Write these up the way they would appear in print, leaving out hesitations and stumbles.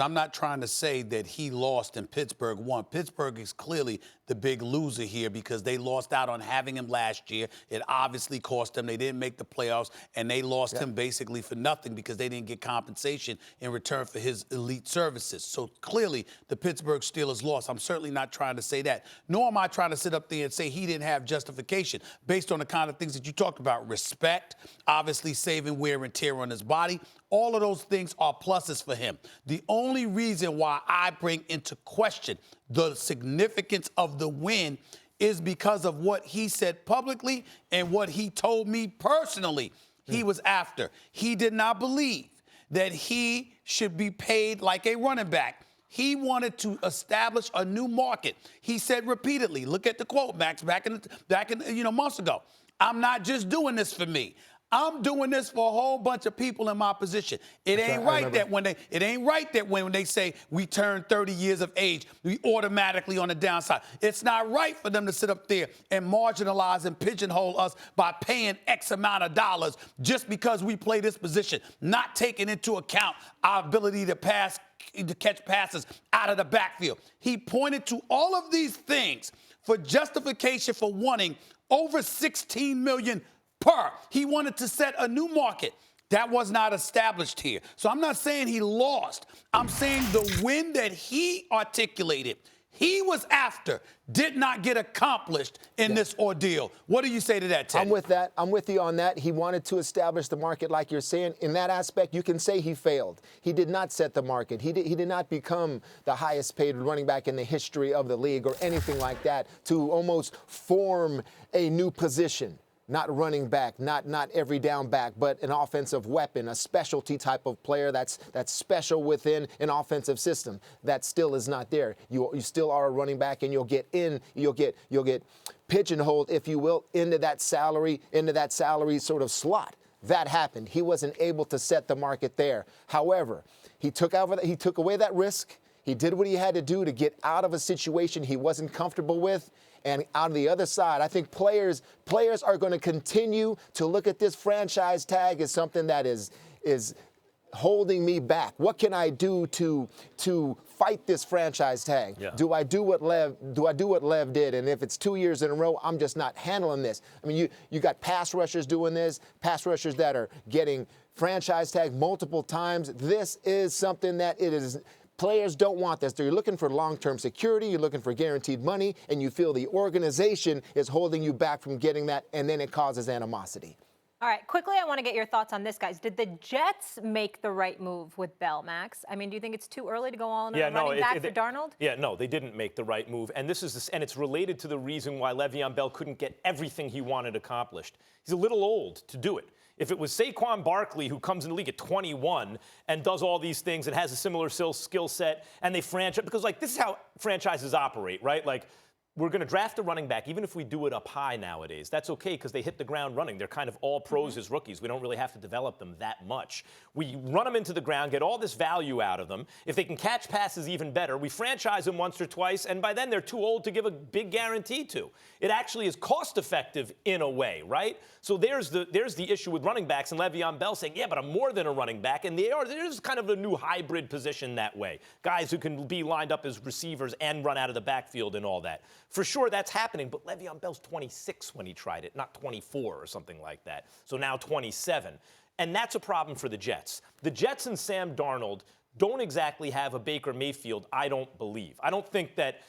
I'm not trying to say that he lost and Pittsburgh won. Pittsburgh is clearly the big loser here because they lost out on having him last year. It obviously cost them. They didn't make the playoffs, and they lost him basically for nothing because they didn't get compensation in return for his elite services. So clearly the Pittsburgh Steelers lost. I'm certainly not trying to say that, nor am I trying to sit up there and say he didn't have justification based on the kind of things that you talked about. Respect, obviously saving wear and tear on his body. All of those things are pluses for him. The only reason why I bring into question the significance of the win is because of what he said publicly and what he told me personally he was after. He did not believe that he should be paid like a running back. He wanted to establish a new market. He said repeatedly, look at the quote, Max, back in months ago. I'm not just doing this for me. I'm doing this for a whole bunch of people in my position. It ain't right that when they say we turn 30 years of age, we automatically on the downside. It's not right for them to sit up there and marginalize and pigeonhole us by paying X amount of dollars just because we play this position, not taking into account our ability to catch passes out of the backfield. He pointed to all of these things for justification for wanting over $16 million per. He wanted to set a new market. That was not established here. So I'm not saying he lost. I'm saying the win that he articulated, he was after, did not get accomplished in this ordeal. What do you say to that, Ted? I'm with that. I'm with you on that. He wanted to establish the market like you're saying. In that aspect, you can say he failed. He did not set the market. He did not become the highest paid running back in the history of the league or anything like that to almost form a new position. Not running back, not every down back, but an offensive weapon, a specialty type of player that's special within an offensive system. That still is not there. You still are a running back, and you'll get pigeonholed, if you will, into that salary sort of slot. That happened. He wasn't able to set the market there. However, he took away that risk. He did what he had to do to get out of a situation he wasn't comfortable with. And on the other side, I think players are going to continue to look at this franchise tag as something that is holding me back. What can I do to fight this franchise tag? Yeah. Do I do what Lev did? And if it's 2 years in a row, I'm just not handling this. I mean, you got pass rushers doing this, pass rushers that are getting franchise tag multiple times. This is something that it is. Players don't want this. You're looking for long-term security, you're looking for guaranteed money, and you feel the organization is holding you back from getting that, and then it causes animosity. All right, quickly, I want to get your thoughts on this, guys. Did the Jets make the right move with Bell, Max? I mean, do you think it's too early to go all in on running back for Darnold? Yeah, no, they didn't make the right move, and and it's related to the reason why Le'Veon Bell couldn't get everything he wanted accomplished. He's a little old to do it. If it was Saquon Barkley, who comes in the league at 21 and does all these things and has a similar skill set, and they franchise, because, like, this is how franchises operate, right? Like, we're going to draft a running back, even if we do it up high nowadays. That's okay because they hit the ground running. They're kind of all pros as rookies. We don't really have to develop them that much. We run them into the ground, get all this value out of them. If they can catch passes, even better. We franchise them once or twice, and by then they're too old to give a big guarantee to. It actually is cost-effective in a way, right? So there's the issue with running backs, and Le'Veon Bell saying, yeah, but I'm more than a running back, and there's kind of a new hybrid position that way. Guys who can be lined up as receivers and run out of the backfield and all that. For sure, that's happening, but Le'Veon Bell's 26 when he tried it, not 24 or something like that. So now 27. And that's a problem for the Jets. The Jets and Sam Darnold don't exactly have a Baker Mayfield, I don't believe. I don't think that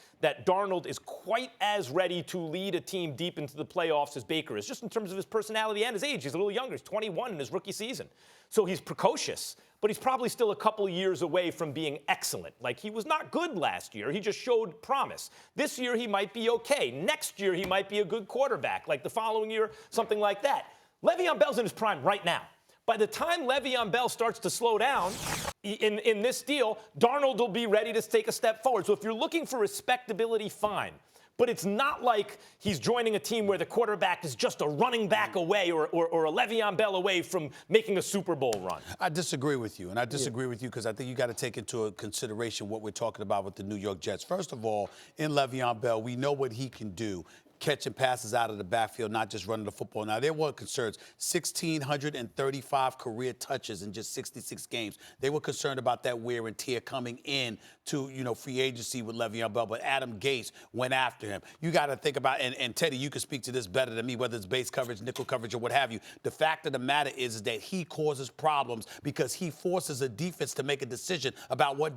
Darnold is quite as ready to lead a team deep into the playoffs as Baker is, just in terms of his personality and his age. He's a little younger. He's 21 in his rookie season. So he's precocious, but he's probably still a couple of years away from being excellent. Like, he was not good last year. He just showed promise. This year, he might be okay. Next year, he might be a good quarterback. Like the following year, something like that. Le'Veon Bell's in his prime right now. By the time Le'Veon Bell starts to slow down in this deal, Darnold will be ready to take a step forward. So if you're looking for respectability, fine. But it's not like he's joining a team where the quarterback is just a running back away or a Le'Veon Bell away from making a Super Bowl run. I disagree with you, and I disagree with you because I think you got to take into consideration what we're talking about with the New York Jets. First of all, in Le'Veon Bell, we know what he can do. catching passes out of the backfield, not just running the football. Now, there were concerns. 1,635 career touches in just 66 games. They were concerned about that wear and tear coming in to, free agency with Le'Veon Bell, but Adam Gase went after him. You got to think about, and Teddy, you can speak to this better than me, whether it's base coverage, nickel coverage, or what have you. The fact of the matter is that he causes problems because he forces a defense to make a decision about what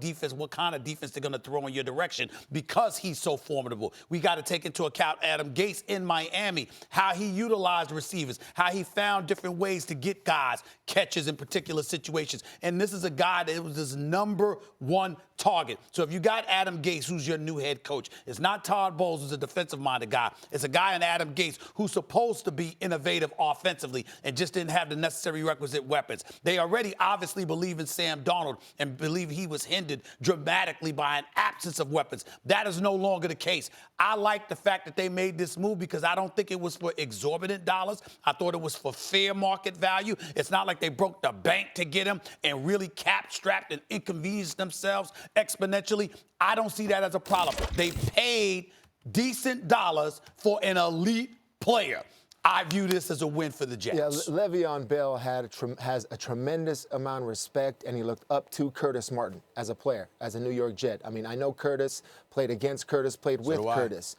kind of defense they're going to throw in your direction because he's so formidable. We got to take into account Adam Gase in Miami, how he utilized receivers, how he found different ways to get guys catches in particular situations. And this is a guy that was his number one target. So if you got Adam Gase, who's your new head coach, it's not Todd Bowles, who's a defensive-minded guy. It's a guy in Adam Gase who's supposed to be innovative offensively and just didn't have the necessary requisite weapons. They already obviously believe in Sam Darnold and believe he was hindered dramatically by an absence of weapons. That is no longer the case. I like the fact that they made this move because I don't think it was for exorbitant dollars. I thought it was for fair market value. It's not like they broke the bank to get him and really cap-strapped and inconvenienced themselves exponentially. I don't see that as a problem. They paid decent dollars for an elite player. I view this as a win for the Jets. Yeah, Le'Veon Bell has a tremendous amount of respect, and he looked up to Curtis Martin as a player, as a New York Jet. I mean, I know Curtis, played against Curtis, played with Curtis.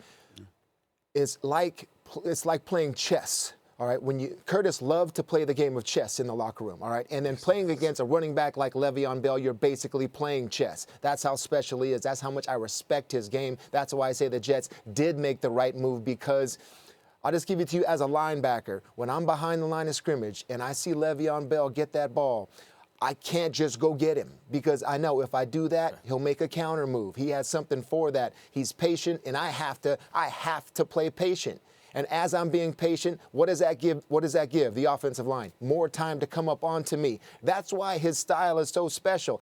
It's like playing chess. All right, Curtis loved to play the game of chess in the locker room, all right? And then playing against a running back like Le'Veon Bell, you're basically playing chess. That's how special he is. That's how much I respect his game. That's why I say the Jets did make the right move because I'll just give it to you as a linebacker. When I'm behind the line of scrimmage and I see Le'Veon Bell get that ball, I can't just go get him because I know if I do that, he'll make a counter move. He has something for that. He's patient, and I have to play patient. And as I'm being patient, what does that give? What does that give the offensive line? More time to come up onto me. That's why his style is so special.